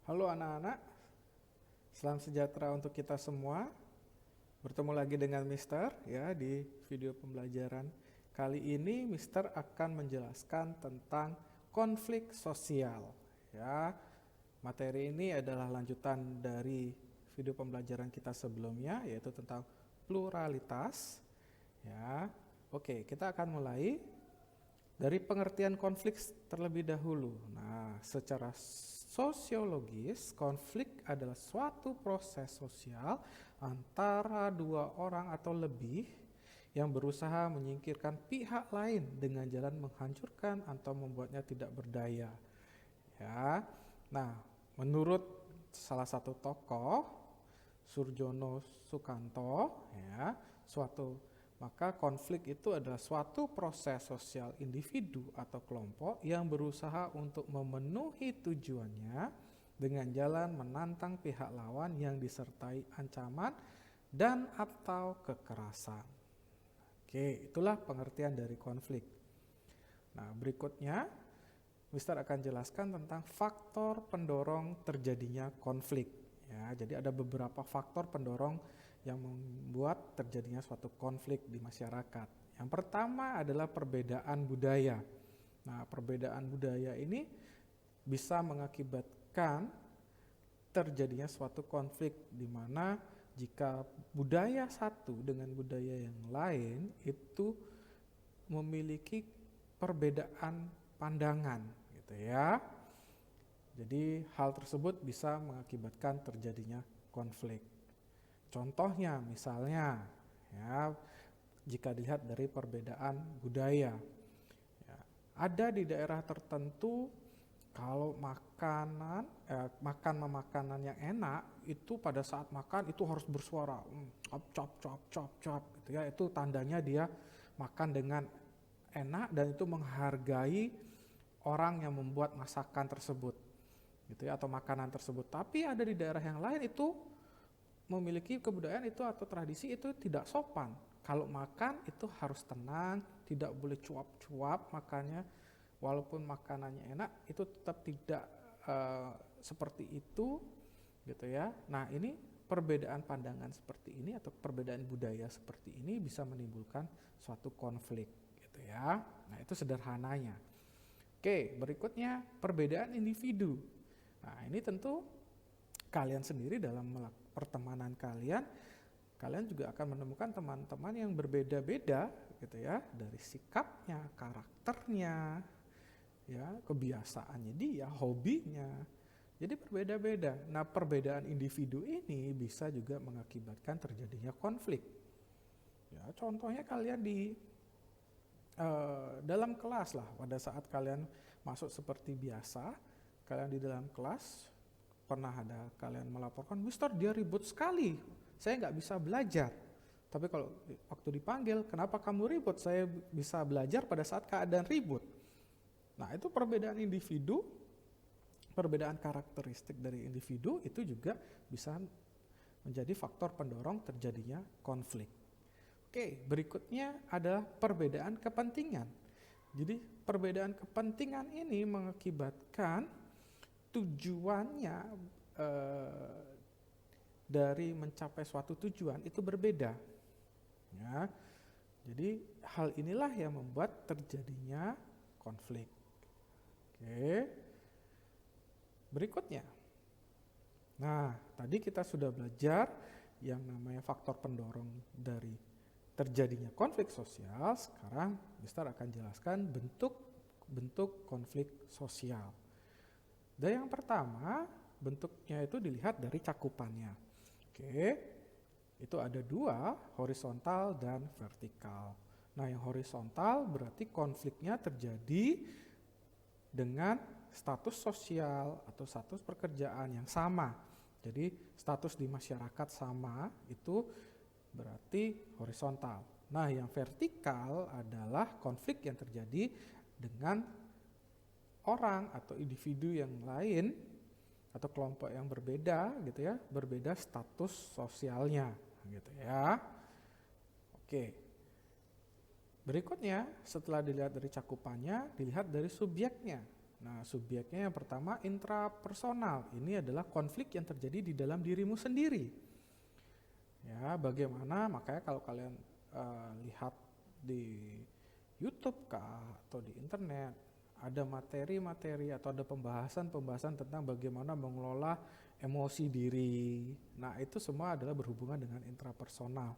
Halo anak-anak, salam sejahtera untuk kita semua. Bertemu lagi dengan Mister ya di video pembelajaran. Kali ini Mister akan menjelaskan tentang konflik sosial. Ya, materi ini adalah lanjutan dari video pembelajaran kita sebelumnya, yaitu tentang pluralitas. Ya, oke, kita akan mulai dari pengertian konflik terlebih dahulu. Nah, secara sosiologis, konflik adalah suatu proses sosial antara dua orang atau lebih yang berusaha menyingkirkan pihak lain dengan jalan menghancurkan atau membuatnya tidak berdaya. Ya. Nah, menurut salah satu tokoh, Surjono Sukanto, ya, maka konflik itu adalah suatu proses sosial individu atau kelompok yang berusaha untuk memenuhi tujuannya dengan jalan menantang pihak lawan yang disertai ancaman dan atau kekerasan. Oke, itulah pengertian dari konflik. Nah, berikutnya Mister akan jelaskan tentang faktor pendorong terjadinya konflik. Ya, jadi ada beberapa faktor pendorong yang membuat terjadinya suatu konflik di masyarakat. Yang pertama adalah perbedaan budaya. Nah, perbedaan budaya ini bisa mengakibatkan terjadinya suatu konflik di mana jika budaya satu dengan budaya yang lain itu memiliki perbedaan pandangan gitu ya. Jadi hal tersebut bisa mengakibatkan terjadinya konflik. Contohnya misalnya ya, jika dilihat dari perbedaan budaya, ya, ada di daerah tertentu kalau makanan yang enak itu pada saat makan itu harus bersuara chop chop chop chop gitu ya, itu tandanya dia makan dengan enak dan itu menghargai orang yang membuat masakan tersebut gitu ya, atau makanan tersebut. Tapi ada di daerah yang lain itu memiliki kebudayaan itu atau tradisi itu tidak sopan. Kalau makan itu harus tenang, tidak boleh cuap-cuap makannya. Walaupun makanannya enak, itu tetap tidak seperti itu, gitu ya. Nah, ini perbedaan pandangan seperti ini atau perbedaan budaya seperti ini bisa menimbulkan suatu konflik, gitu ya. Nah, itu sederhananya. Oke, berikutnya perbedaan individu. Nah, ini tentu kalian sendiri dalam pertemanan kalian juga akan menemukan teman-teman yang berbeda-beda gitu ya, dari sikapnya, karakternya, ya, kebiasaannya dia, hobinya. Jadi berbeda-beda. Nah, perbedaan individu ini bisa juga mengakibatkan terjadinya konflik. Ya, contohnya kalian di dalam kelas lah, pada saat kalian masuk seperti biasa, kalian di dalam kelas pernah ada kalian melaporkan, Mister dia ribut sekali, saya nggak bisa belajar. Tapi kalau waktu dipanggil, kenapa kamu ribut? Saya bisa belajar pada saat keadaan ribut. Nah, itu perbedaan individu, perbedaan karakteristik dari individu itu juga bisa menjadi faktor pendorong terjadinya konflik. Oke, berikutnya adalah perbedaan kepentingan. Jadi perbedaan kepentingan ini mengakibatkan tujuannya dari mencapai suatu tujuan itu berbeda. Ya, jadi hal inilah yang membuat terjadinya konflik. Oke, berikutnya. Nah, tadi kita sudah belajar yang namanya faktor pendorong dari terjadinya konflik sosial. Sekarang Mister akan jelaskan bentuk konflik sosial. Dan yang pertama, bentuknya itu dilihat dari cakupannya. Oke, itu ada dua, horizontal dan vertikal. Nah, yang horizontal berarti konfliknya terjadi dengan status sosial atau status pekerjaan yang sama. Jadi status di masyarakat sama, itu berarti horizontal. Nah, yang vertikal adalah konflik yang terjadi dengan orang atau individu yang lain atau kelompok yang berbeda gitu ya, berbeda status sosialnya gitu ya. Oke. Berikutnya, setelah dilihat dari cakupannya, dilihat dari subjeknya. Nah, subjeknya yang pertama intrapersonal. Ini adalah konflik yang terjadi di dalam dirimu sendiri. Ya, bagaimana? Makanya kalau kalian lihat di YouTube atau di internet, ada materi-materi atau ada pembahasan-pembahasan tentang bagaimana mengelola emosi diri. Nah, itu semua adalah berhubungan dengan intrapersonal.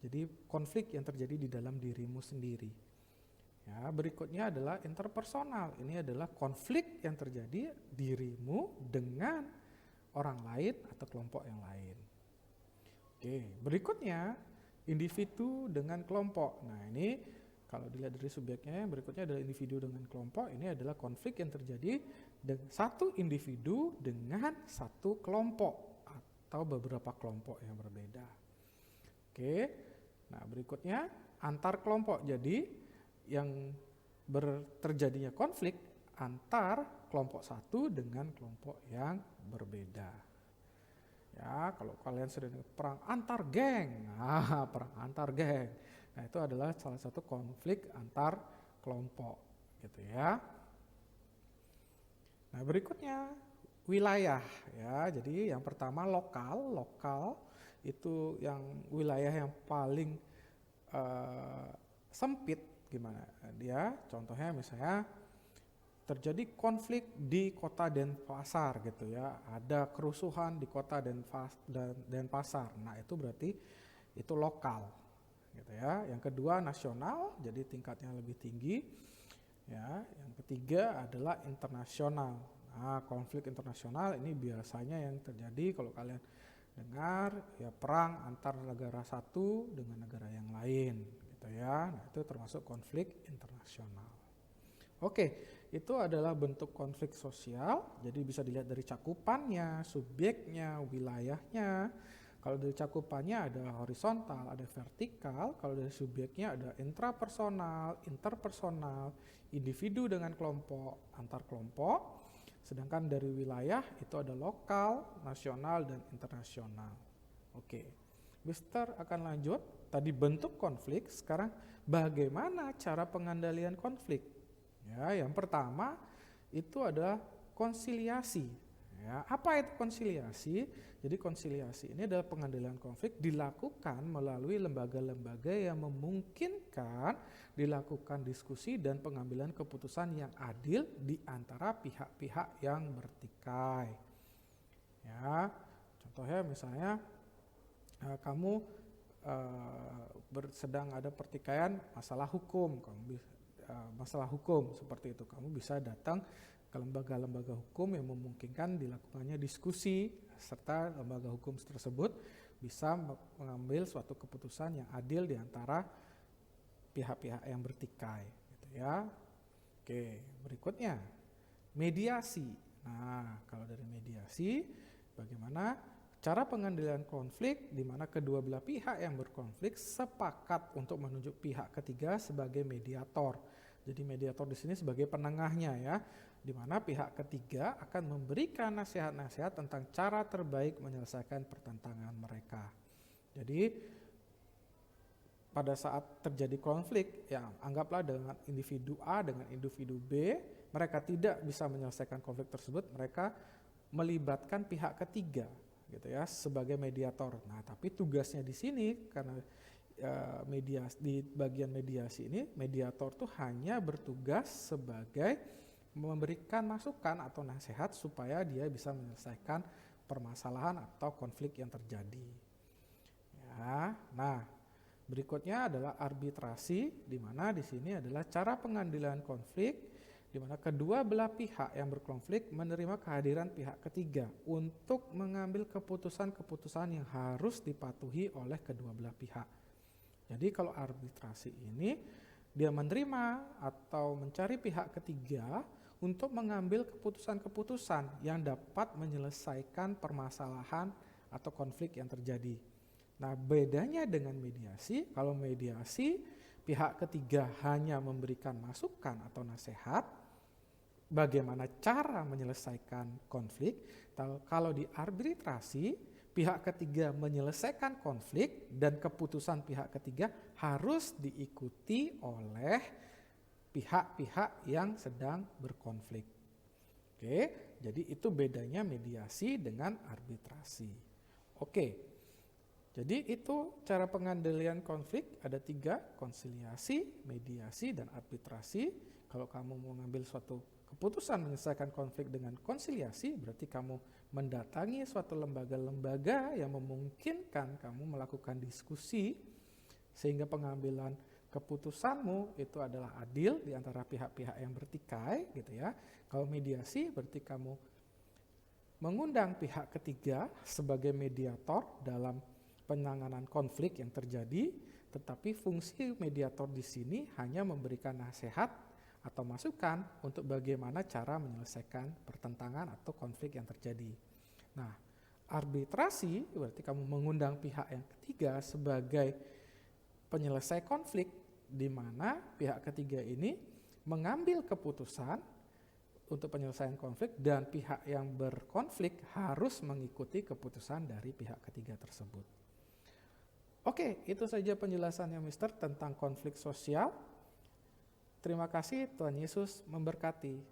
Jadi konflik yang terjadi di dalam dirimu sendiri. Ya, berikutnya adalah interpersonal. Ini adalah konflik yang terjadi dirimu dengan orang lain atau kelompok yang lain. Oke, berikutnya individu dengan kelompok. Nah, ini kalau dilihat dari subjeknya, berikutnya adalah individu dengan kelompok. Ini adalah konflik yang terjadi satu individu dengan satu kelompok atau beberapa kelompok yang berbeda. Oke, nah berikutnya antar kelompok. Jadi yang terjadinya konflik antar kelompok satu dengan kelompok yang berbeda. Ya, kalau kalian sering perang antar geng, perang antar geng. Nah, itu adalah salah satu konflik antar kelompok, gitu ya. Nah, berikutnya wilayah, ya. Jadi yang pertama lokal itu yang wilayah yang paling sempit. Gimana dia? Contohnya misalnya terjadi konflik di kota Denpasar gitu ya, ada kerusuhan di kota Denpasar. Nah, itu berarti itu lokal gitu ya. Yang kedua nasional, jadi tingkatnya lebih tinggi ya. Yang ketiga adalah internasional. Nah, konflik internasional ini biasanya yang terjadi kalau kalian dengar ya, perang antar negara satu dengan negara yang lain gitu ya. Nah, itu termasuk konflik internasional. Oke, itu adalah bentuk konflik sosial, jadi bisa dilihat dari cakupannya, subjeknya, wilayahnya. Kalau dari cakupannya ada horizontal, ada vertikal. Kalau dari subjeknya ada intrapersonal, interpersonal, individu dengan kelompok, antar kelompok. Sedangkan dari wilayah itu ada lokal, nasional, dan internasional. Oke, Mister akan lanjut. Tadi bentuk konflik, sekarang bagaimana cara pengendalian konflik? Ya, yang pertama itu adalah konsiliasi. Ya, apa itu konsiliasi? Jadi konsiliasi ini adalah pengendalian konflik dilakukan melalui lembaga-lembaga yang memungkinkan dilakukan diskusi dan pengambilan keputusan yang adil di antara pihak-pihak yang bertikai. Ya, contohnya misalnya kamu sedang ada pertikaian masalah hukum, masalah hukum seperti itu, kamu bisa datang ke lembaga-lembaga hukum yang memungkinkan dilakukannya diskusi, serta lembaga hukum tersebut bisa mengambil suatu keputusan yang adil di antara pihak-pihak yang bertikai gitu ya. Oke, berikutnya mediasi. Nah, kalau dari mediasi, bagaimana cara pengendalian konflik di mana kedua belah pihak yang berkonflik sepakat untuk menunjuk pihak ketiga sebagai mediator. Jadi mediator di sini sebagai penengahnya ya, di mana pihak ketiga akan memberikan nasihat-nasihat tentang cara terbaik menyelesaikan pertentangan mereka. Jadi pada saat terjadi konflik, ya anggaplah dengan individu A dengan individu B, mereka tidak bisa menyelesaikan konflik tersebut, mereka melibatkan pihak ketiga gitu ya sebagai mediator. Nah, tapi tugasnya di sini karena di bagian mediasi ini, mediator tuh hanya bertugas sebagai memberikan masukan atau nasihat supaya dia bisa menyelesaikan permasalahan atau konflik yang terjadi. Ya, nah berikutnya adalah arbitrasi, di mana di sini adalah cara pengendalian konflik di mana kedua belah pihak yang berkonflik menerima kehadiran pihak ketiga untuk mengambil keputusan-keputusan yang harus dipatuhi oleh kedua belah pihak. Jadi kalau arbitrasi ini dia menerima atau mencari pihak ketiga untuk mengambil keputusan-keputusan yang dapat menyelesaikan permasalahan atau konflik yang terjadi. Nah, bedanya dengan mediasi, kalau mediasi pihak ketiga hanya memberikan masukan atau nasihat bagaimana cara menyelesaikan konflik. Kalau di arbitrasi, pihak ketiga menyelesaikan konflik dan keputusan pihak ketiga harus diikuti oleh pihak-pihak yang sedang berkonflik. Oke, jadi itu bedanya mediasi dengan arbitrasi. Oke, jadi itu cara pengendalian konflik, ada 3, konsiliasi, mediasi, dan arbitrasi. Kalau kamu mau ngambil suatu keputusan menyelesaikan konflik dengan konsiliasi, berarti kamu mendatangi suatu lembaga-lembaga yang memungkinkan kamu melakukan diskusi, sehingga pengambilan keputusanmu itu adalah adil di antara pihak-pihak yang bertikai, gitu ya. Kalau mediasi berarti kamu mengundang pihak ketiga sebagai mediator dalam penanganan konflik yang terjadi, tetapi fungsi mediator di sini hanya memberikan nasihat atau masukan untuk bagaimana cara menyelesaikan pertentangan atau konflik yang terjadi. Nah, arbitrasi berarti kamu mengundang pihak yang ketiga sebagai penyelesai konflik, di mana pihak ketiga ini mengambil keputusan untuk penyelesaian konflik dan pihak yang berkonflik harus mengikuti keputusan dari pihak ketiga tersebut. Oke, itu saja penjelasannya Mister tentang konflik sosial. Terima kasih, Tuhan Yesus memberkati.